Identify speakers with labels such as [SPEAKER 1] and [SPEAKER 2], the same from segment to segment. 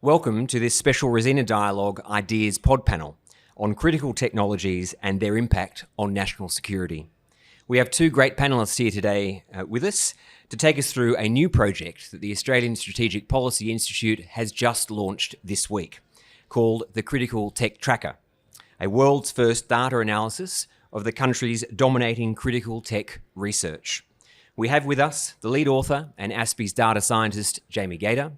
[SPEAKER 1] Welcome to this special Raisina Dialogue Ideas Pod Panel on critical technologies and their impact on national security. We have two great panellists here today with us to take us through a new project that the Australian Strategic Policy Institute has just launched this week, called the Critical Tech Tracker, a world's first data analysis of the country's dominating critical tech research. We have with us the lead author and ASPI's data scientist, Gaida,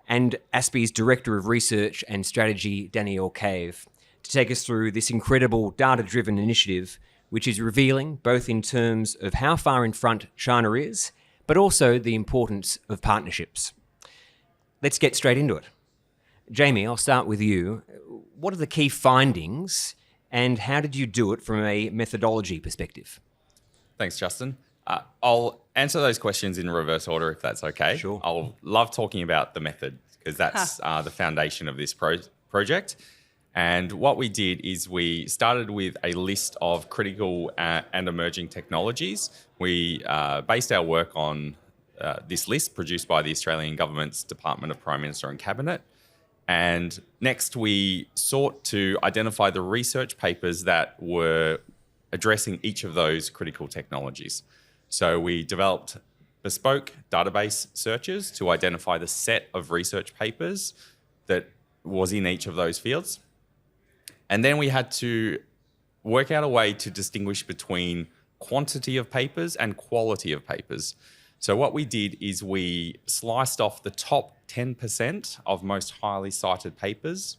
[SPEAKER 1] and ASPI's Director of Research and Strategy, Danielle Cave, to take us through this incredible data-driven initiative, which is revealing both in terms of how far in front China is, but also the importance of partnerships. Let's get straight into it. Jamie, I'll start with you. What are the key findings and how did you do it from a methodology perspective?
[SPEAKER 2] Thanks, Justin. I'll answer those questions in reverse order if that's okay.
[SPEAKER 1] Sure.
[SPEAKER 2] I'll love talking about the method because that's the foundation of this project. And what we did is we started with a list of critical and emerging technologies. We based our work on this list produced by the Australian Government's Department of Prime Minister and Cabinet. And next we sought to identify the research papers that were addressing each of those critical technologies. So we developed bespoke database searches to identify the set of research papers that was in each of those fields. And then we had to work out a way to distinguish between quantity of papers and quality of papers. So what we did is we sliced off the top 10% of most highly cited papers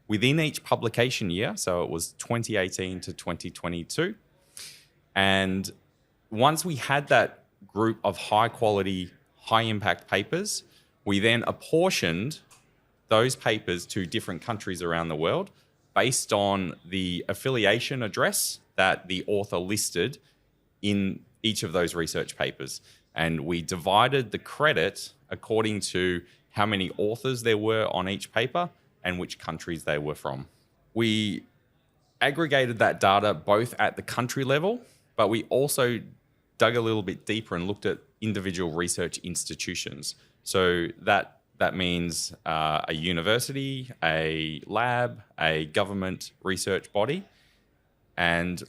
[SPEAKER 2] within each publication year. So it was 2018 to 2022. And once we had that group of high quality, high impact papers, we then apportioned those papers to different countries around the world based on the affiliation address that the author listed in each of those research papers. And we divided the credit according to how many authors there were on each paper and which countries they were from. We aggregated that data both at the country level, but we also dug a little bit deeper and looked at individual research institutions. So that means a university, a lab, a government research body, and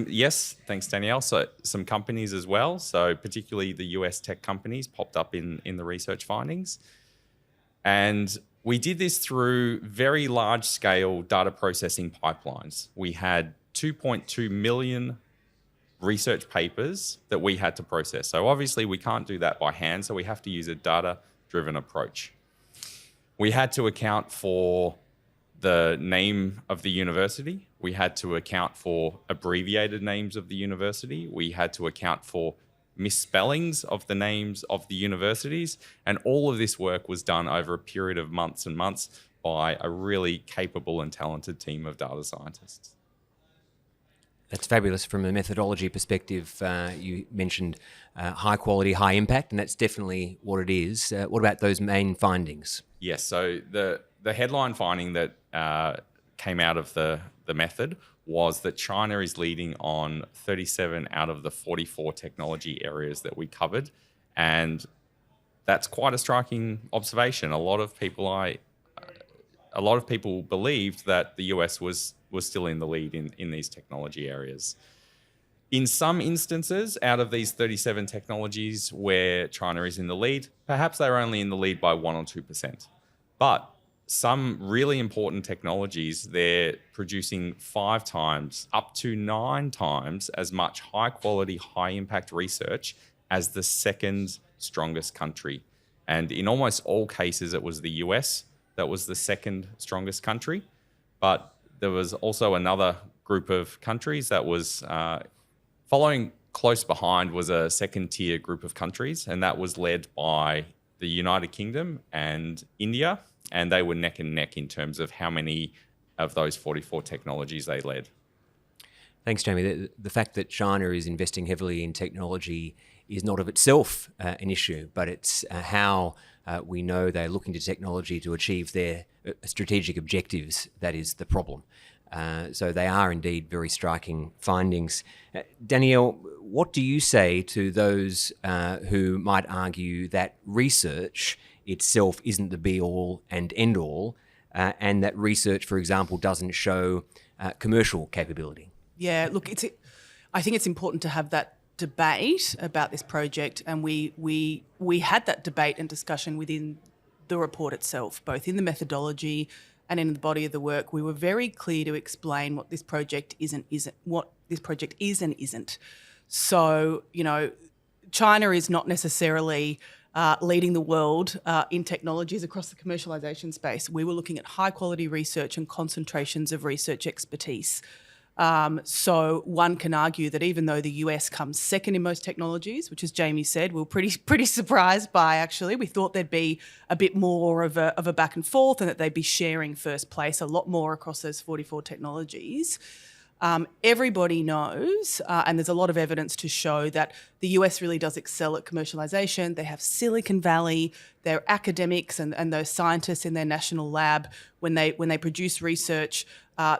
[SPEAKER 2] yes, thanks Danielle. So some companies as well. So particularly the US tech companies popped up in the research findings. And we did this through very large scale data processing pipelines. We had 2.2 million research papers that we had to process. So obviously we can't do that by hand, so we have to use a data-driven approach. We had to account for the name of the university. We had to account for abbreviated names of the university. We had to account for misspellings of the names of the universities. And all of this work was done over a period of months and months by a really capable and talented team of data scientists.
[SPEAKER 1] That's fabulous. From a methodology perspective, you mentioned high quality, high impact, and that's definitely what it is. What about those main findings?
[SPEAKER 2] Yes, so the headline finding that came out of the method was that China is leading on 37 out of the 44 technology areas that we covered. And that's quite a striking observation. A lot of people believed that the US was still in the lead in these technology areas. In some instances, out of these 37 technologies where China is in the lead, perhaps they're only in the lead by 1 or 2%. But some really important technologies, they're producing 5 times, up to 9 times as much high quality, high impact research as the second strongest country. And in almost all cases, it was the US that was the second strongest country. But there was also another group of countries that was following close behind was a second tier group of countries, and that was led by the United Kingdom and India, and they were neck and neck in terms of how many of those 44 technologies they led.
[SPEAKER 1] Thanks, Jamie. The fact that China is investing heavily in technology is not of itself an issue, but it's how we know they're looking to technology to achieve their strategic objectives that is the problem. So they are indeed very striking findings. Danielle, what do you say to those who might argue that research itself isn't the be-all and end-all, and that research, for example, doesn't show commercial capability.
[SPEAKER 3] Yeah, look, I think it's important to have that debate about this project, and we had that debate and discussion within the report itself, both in the methodology and in the body of the work. We were very clear to explain what this project is and isn't. So, China is not necessarily leading the world in technologies across the commercialization space. We were looking at high quality research and concentrations of research expertise. So one can argue that even though the US comes second in most technologies, which, as Jamie said, we were pretty surprised by, actually. We thought there'd be a bit more of a back and forth, and that they'd be sharing first place a lot more across those 44 technologies. Everybody knows, and there's a lot of evidence to show, that the US really does excel at commercialization. They have Silicon Valley, their academics and those scientists in their national lab, when they produce research,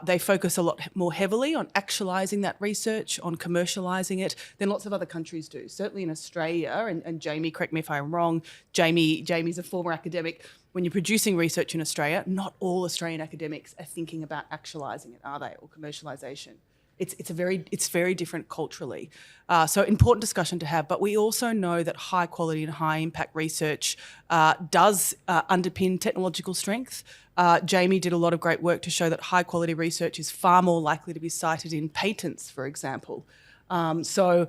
[SPEAKER 3] they focus a lot more heavily on actualising that research, on commercialising it, than lots of other countries do. Certainly in Australia, and Jamie, correct me if I'm wrong, Jamie's a former academic. When you're producing research in Australia, not all Australian academics are thinking about actualising it, are they, or commercialisation? It's very different culturally. So important discussion to have. But we also know that high quality and high impact research does underpin technological strength. Jamie did a lot of great work to show that high quality research is far more likely to be cited in patents, for example. So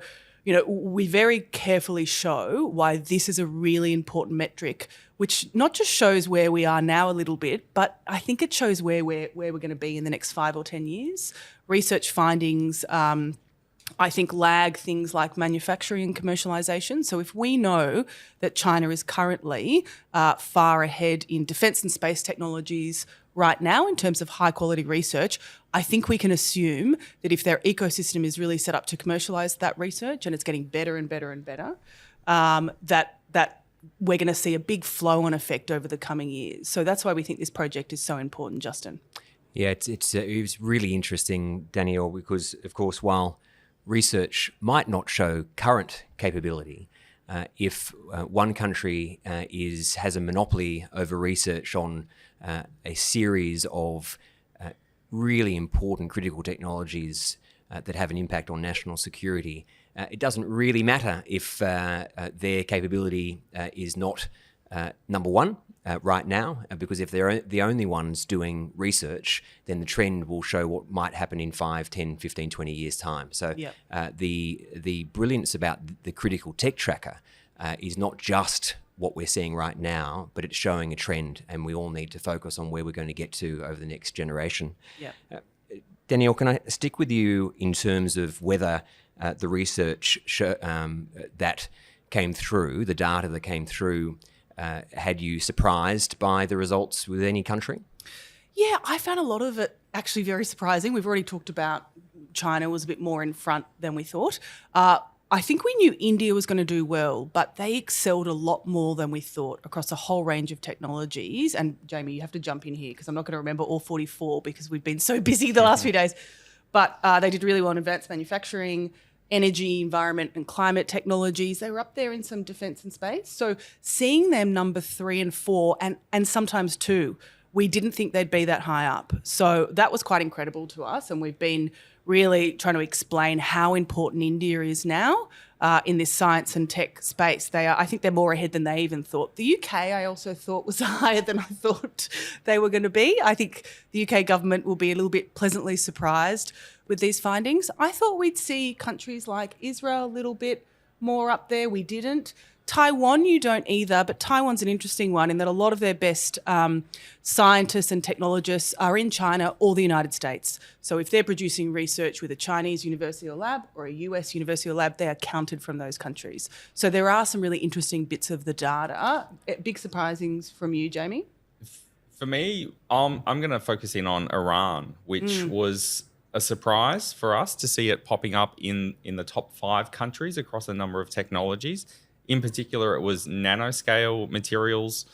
[SPEAKER 3] we very carefully show why this is a really important metric, which not just shows where we are now a little bit, but I think it shows where we're going to be in the next 5 or 10 years. Research findings, I think, lag things like manufacturing and commercialisation. So if we know that China is currently far ahead in defence and space technologies right now in terms of high quality research, I think we can assume that if their ecosystem is really set up to commercialise that research, and it's getting better and better and better, that we're going to see a big flow-on effect over the coming years. So that's why we think this project is so important, Justin.
[SPEAKER 1] Yeah, it was really interesting, Danielle, because, of course, while research might not show current capability, if one country has a monopoly over research on a series of really important critical technologies that have an impact on national security, it doesn't really matter if their capability is not number one right now, because if they're the only ones doing research, then the trend will show what might happen in 5, 10, 15, 20 years' time. So the brilliance about the critical tech tracker is not just what we're seeing right now, but it's showing a trend, and we all need to focus on where we're going to get to over the next generation.
[SPEAKER 3] Yeah.
[SPEAKER 1] Danielle, can I stick with you in terms of whether the research that came through, the data that came through, had you surprised by the results with any country?
[SPEAKER 3] Yeah, I found a lot of it actually very surprising. We've already talked about China was a bit more in front than we thought. I think we knew India was going to do well, but they excelled a lot more than we thought across a whole range of technologies. And Jamie, you have to jump in here because I'm not going to remember all 44 because we've been so busy the last few days. But they did really well in advanced manufacturing, energy, environment and climate technologies. They were up there in some defence and space. So seeing them number 3 and 4 and sometimes 2, we didn't think they'd be that high up. So that was quite incredible to us, and we've been really trying to explain how important India is now in this science and tech space. I think they're more ahead than they even thought. The UK, I also thought, was higher than I thought they were going to be. I think the UK government will be a little bit pleasantly surprised with these findings. I thought we'd see countries like Israel a little bit more up there. We didn't. Taiwan, you don't either, but Taiwan's an interesting one in that a lot of their best scientists and technologists are in China or the United States. So if they're producing research with a Chinese university or lab or a US university or lab, they are counted from those countries. So there are some really interesting bits of the data. Big surprisings from you, Jamie?
[SPEAKER 2] For me, I'm going to focus in on Iran, which was a surprise for us to see it popping up in the top 5 countries across a number of technologies. In particular, it was nanoscale materials,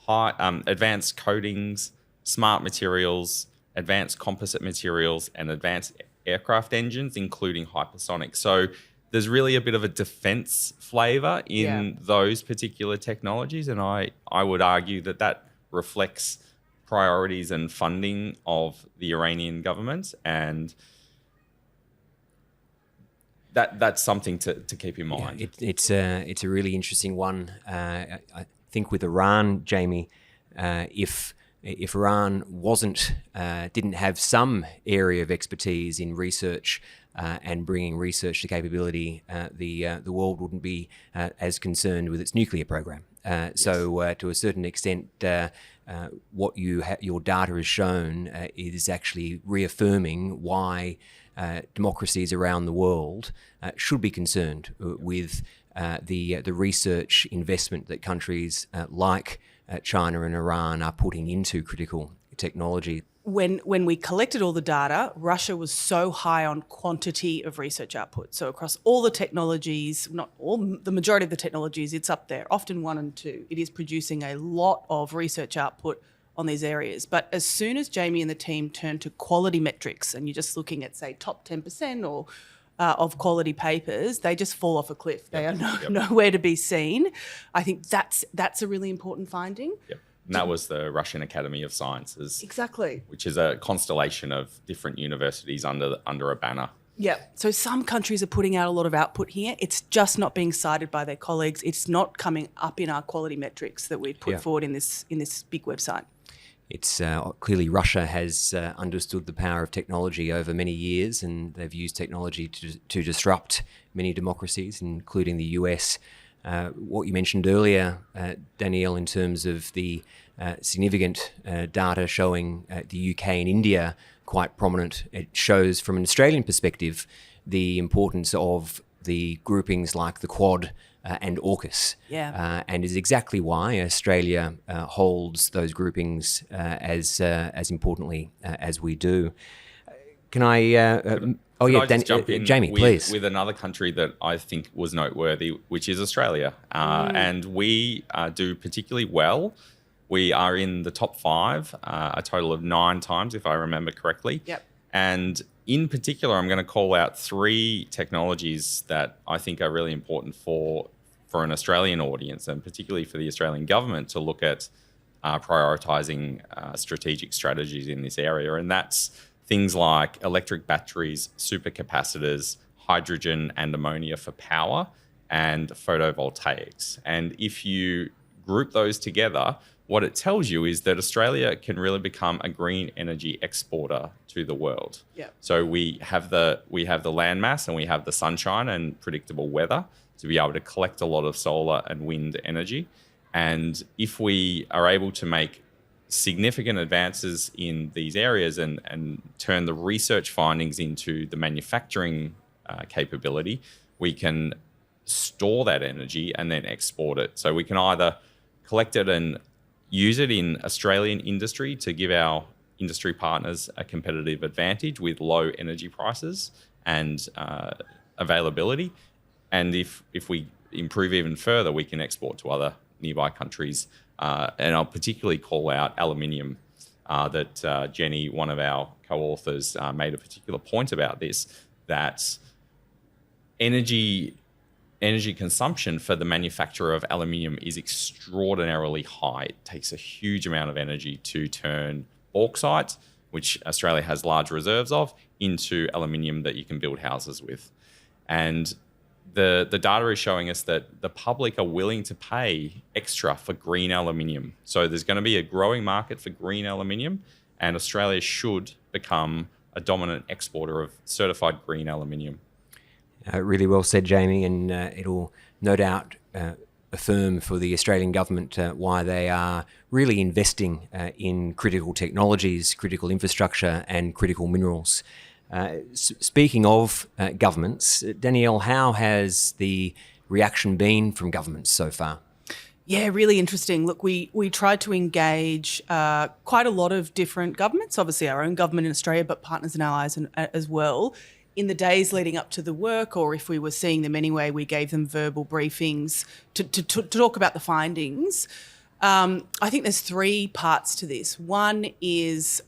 [SPEAKER 2] advanced coatings, smart materials, advanced composite materials, and advanced aircraft engines, including hypersonic. So there's really a bit of a defense flavor in
[SPEAKER 3] Yeah.
[SPEAKER 2] those particular technologies. And I would argue that reflects priorities and funding of the Iranian government. And that's something to keep in mind.
[SPEAKER 1] Yeah, it's a really interesting one. I think with Iran, Jamie, if Iran didn't have some area of expertise in research and bringing research to capability, the world wouldn't be as concerned with its nuclear program. So to a certain extent, what your data has shown is actually reaffirming why democracies around the world should be concerned with the research investment that countries like China and Iran are putting into critical technology.
[SPEAKER 3] When we collected all the data, Russia was so high on quantity of research output. So across all the technologies, not all, the majority of the technologies, it's up there, often 1 and 2. It is producing a lot of research output on these areas. But as soon as Jamie and the team turn to quality metrics, and you're just looking at, say, top 10% or of quality papers, they just fall off a cliff. They are nowhere to be seen. I think that's a really important finding.
[SPEAKER 2] Yep. And that was the Russian Academy of Sciences.
[SPEAKER 3] Exactly.
[SPEAKER 2] Which is a constellation of different universities under a banner.
[SPEAKER 3] Yeah. So some countries are putting out a lot of output here. It's just not being cited by their colleagues. It's not coming up in our quality metrics that we put forward in this big website.
[SPEAKER 1] It's clearly Russia has understood the power of technology over many years, and they've used technology to disrupt many democracies, including the US. What you mentioned earlier, Danielle, in terms of the significant data showing the UK and India quite prominent, it shows from an Australian perspective the importance of the groupings like the Quad and AUKUS, and is exactly why Australia holds those groupings as importantly as we do. Can I?
[SPEAKER 2] Jump in
[SPEAKER 1] Jamie, please.
[SPEAKER 2] With another country that I think was noteworthy, which is Australia, and we do particularly well. We are in the top 5, a total of 9 times, if I remember correctly.
[SPEAKER 3] Yep.
[SPEAKER 2] And in particular, I'm going to call out 3 technologies that I think are really important for an Australian audience, and particularly for the Australian government to look at prioritising strategic strategies in this area. And that's things like electric batteries, supercapacitors, hydrogen and ammonia for power, and photovoltaics. And if you group those together, what it tells you is that Australia can really become a green energy exporter to the world.
[SPEAKER 3] Yeah.
[SPEAKER 2] So we have the land mass, and we have the sunshine and predictable weather to be able to collect a lot of solar and wind energy. And if we are able to make significant advances in these areas and turn the research findings into the manufacturing capability, we can store that energy and then export it. So we can either collect it and use it in Australian industry to give our industry partners a competitive advantage with low energy prices and availability. And if we improve even further, we can export to other nearby countries. And I'll particularly call out aluminium, that Jenny, one of our co-authors, made a particular point about this, that energy consumption for the manufacture of aluminium is extraordinarily high. It takes a huge amount of energy to turn bauxite, which Australia has large reserves of, into aluminium that you can build houses with. And the data is showing us that the public are willing to pay extra for green aluminium. So there's going to be a growing market for green aluminium, and Australia should become a dominant exporter of certified green aluminium.
[SPEAKER 1] Really well said, Jamie, and it'll no doubt affirm for the Australian government why they are really investing in critical technologies, critical infrastructure and critical minerals. Speaking of governments, Danielle, how has the reaction been from governments so far?
[SPEAKER 3] Yeah, really interesting. Look, we tried to engage quite a lot of different governments, obviously our own government in Australia, but partners and allies as well. In the days leading up to the work, or if we were seeing them anyway, we gave them verbal briefings to talk about the findings. I think there's 3 parts to this. One is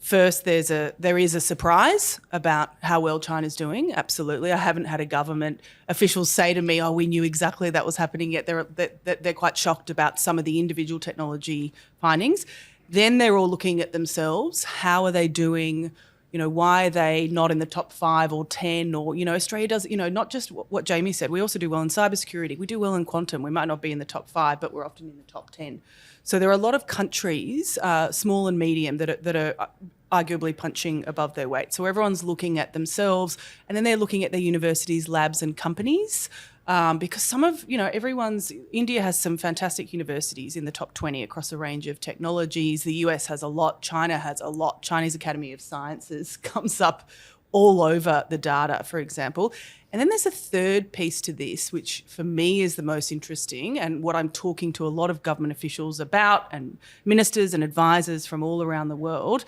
[SPEAKER 3] First, there is a surprise about how well China's doing. Absolutely, I haven't had a government official say to me, "Oh, we knew exactly that was happening." Yet they're quite shocked about some of the individual technology findings. Then they're all looking at themselves. How are they doing? Why are they not in the top 5 or 10? Or Australia does. Not just what Jamie said. We also do well in cybersecurity. We do well in quantum. We might not be in the top 5, but we're often in the top 10. So there are a lot of countries, small and medium, that are arguably punching above their weight. So everyone's looking at themselves, and then they're looking at their universities, labs, and companies. Because India has some fantastic universities in the top 20 across a range of technologies. The US has a lot. China has a lot. Chinese Academy of Sciences comes up all over the data, for example. And then there's a third piece to this, which for me is the most interesting, and what I'm talking to a lot of government officials about, and ministers and advisors from all around the world,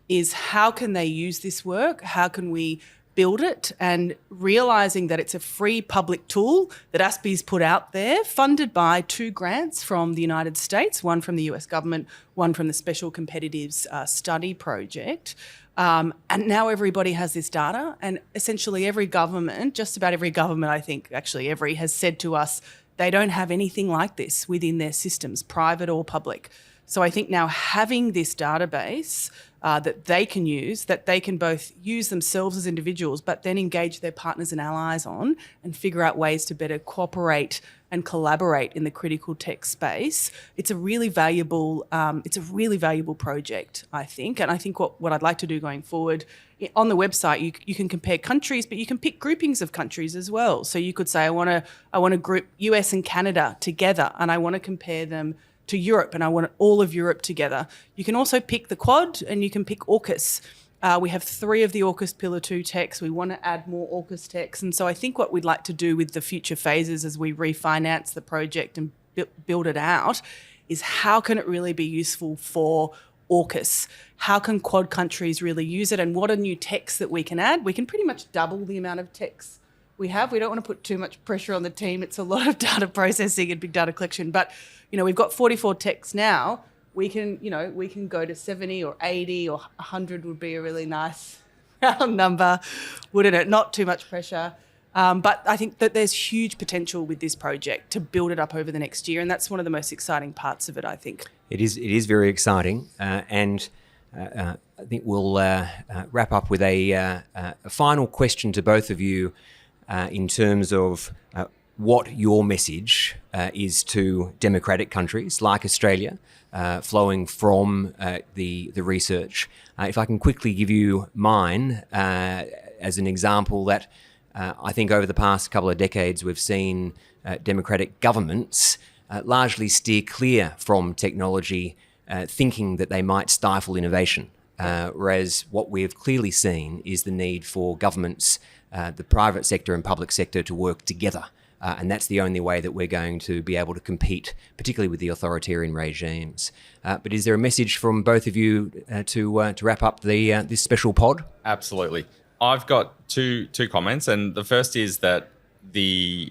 [SPEAKER 3] is how can they use this work? How can we build it? And realising that it's a free public tool that ASPI's put out there, funded by 2 grants from the United States, one from the US government, one from the Special Competitives Study Project. And now everybody has this data, and essentially every government, just about every government, I think actually every, has said to us they don't have anything like this within their systems, private or public. So I think now having this database that they can use, that they can both use themselves as individuals, but then engage their partners and allies on and figure out ways to better cooperate and collaborate in the critical tech space. It's a really valuable project, I think. And I think what I'd like to do going forward, on the website, you can compare countries, but you can pick groupings of countries as well. So you could say, I want to group US and Canada together, and I want to compare them to Europe, and I want all of Europe together. You can also pick the Quad, and you can pick AUKUS. We have 3 of the AUKUS Pillar 2 techs. We want to add more AUKUS techs. And so I think what we'd like to do with the future phases as we refinance the project and build it out is how can it really be useful for AUKUS? How can Quad countries really use it? And what are new techs that we can add? We can pretty much double the amount of techs we have. We don't want to put too much pressure on the team. It's a lot of data processing and big data collection. But, we've got 44 techs now. We can go to 70 or 80 or 100 would be a really nice round number, wouldn't it? Not too much pressure. But I think that there's huge potential with this project to build it up over the next year, and that's one of the most exciting parts of it, I think.
[SPEAKER 1] It is very exciting, and I think we'll wrap up with a final question to both of you in terms of what your message is to democratic countries like Australia, flowing from the research. If I can quickly give you mine as an example, that I think over the past couple of decades we've seen democratic governments largely steer clear from technology, thinking that they might stifle innovation. Whereas what we have clearly seen is the need for governments, the private sector and public sector, to work together. And that's the only way that we're going to be able to compete, particularly with the authoritarian regimes. But is there a message from both of you to wrap up this special pod?
[SPEAKER 2] Absolutely. I've got two comments, and the first is that we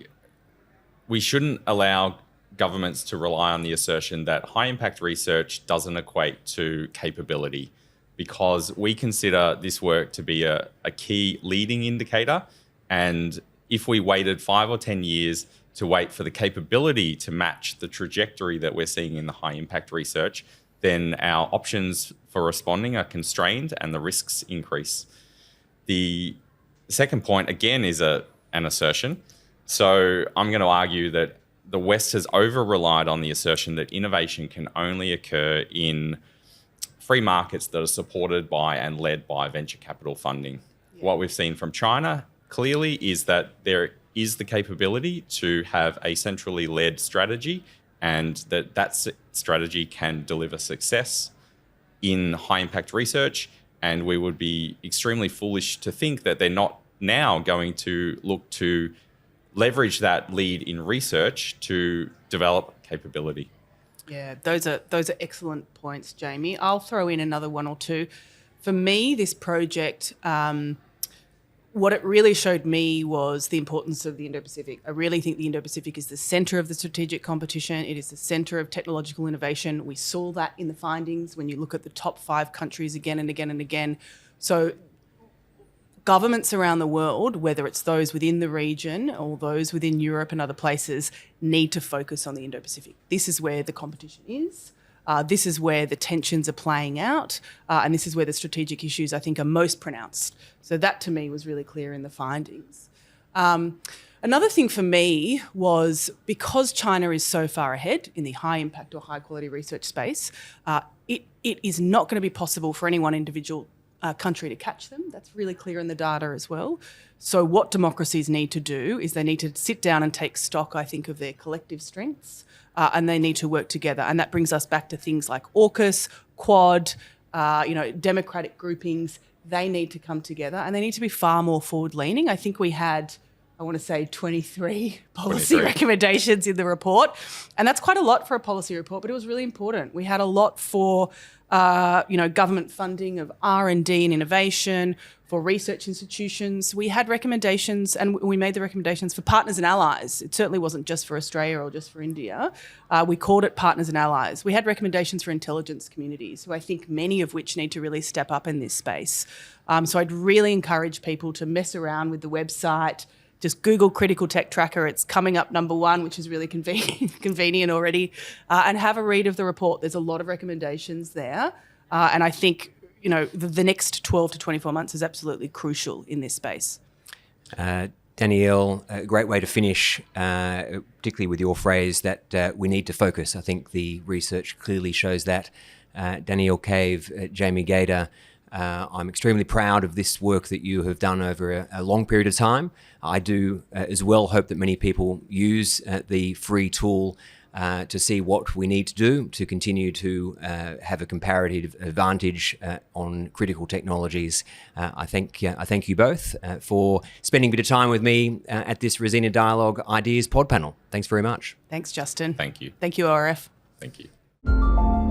[SPEAKER 2] shouldn't allow governments to rely on the assertion that high impact research doesn't equate to capability, because we consider this work to be a key leading indicator. And if we waited 5 or 10 years to wait for the capability to match the trajectory that we're seeing in the high impact research, then our options for responding are constrained and the risks increase. The second point, again, is an assertion. So I'm going to argue that the West has over-relied on the assertion that innovation can only occur in free markets that are supported by and led by venture capital funding. Yeah. What we've seen from China clearly is that there is the capability to have a centrally led strategy, and that strategy can deliver success in high impact research. And we would be extremely foolish to think that they're not now going to look to leverage that lead in research to develop capability.
[SPEAKER 3] Yeah, those are excellent points, Jamie. I'll throw in another one or two. For me, this project, what it really showed me was the importance of the Indo-Pacific. I really think the Indo-Pacific is the centre of the strategic competition. It is the centre of technological innovation. We saw that in the findings when you look at the top 5 countries again and again and again. So governments around the world, whether it's those within the region or those within Europe and other places, need to focus on the Indo-Pacific. This is where the competition is. This is where the tensions are playing out, and this is where the strategic issues, I think, are most pronounced. So that, to me, was really clear in the findings. Another thing for me was, because China is so far ahead in the high impact or high quality research space, it is not going to be possible for any one individual country to catch them. That's really clear in the data as well. So what democracies need to do is they need to sit down and take stock, I think, of their collective strengths, and they need to work together. And that brings us back to things like AUKUS, Quad, democratic groupings. They need to come together, and they need to be far more forward-leaning. I think we had, I want to say, 23 policy recommendations in the report. And that's quite a lot for a policy report, but it was really important. We had a lot for government funding of R&D and innovation, for research institutions. We had recommendations, and we made the recommendations for partners and allies. It certainly wasn't just for Australia or just for India. We called it partners and allies. We had recommendations for intelligence communities, who I think many of which need to really step up in this space. So I'd really encourage people to mess around with the website. Just Google Critical Tech Tracker. It's coming up number 1, which is really convenient already. And have a read of the report. There's a lot of recommendations there. And I think, the next 12 to 24 months is absolutely crucial in this space.
[SPEAKER 1] Danielle, a great way to finish, particularly with your phrase that we need to focus. I think the research clearly shows that. Danielle Cave, Jamie Gaida, I'm extremely proud of this work that you have done over a long period of time. I do as well hope that many people use the free tool to see what we need to do to continue to have a comparative advantage on critical technologies. I thank you both for spending a bit of time with me at this Raisina Dialogue Ideas Pod panel. Thanks very much.
[SPEAKER 3] Thanks, Justin.
[SPEAKER 2] Thank you.
[SPEAKER 3] Thank you, ORF.
[SPEAKER 2] Thank you.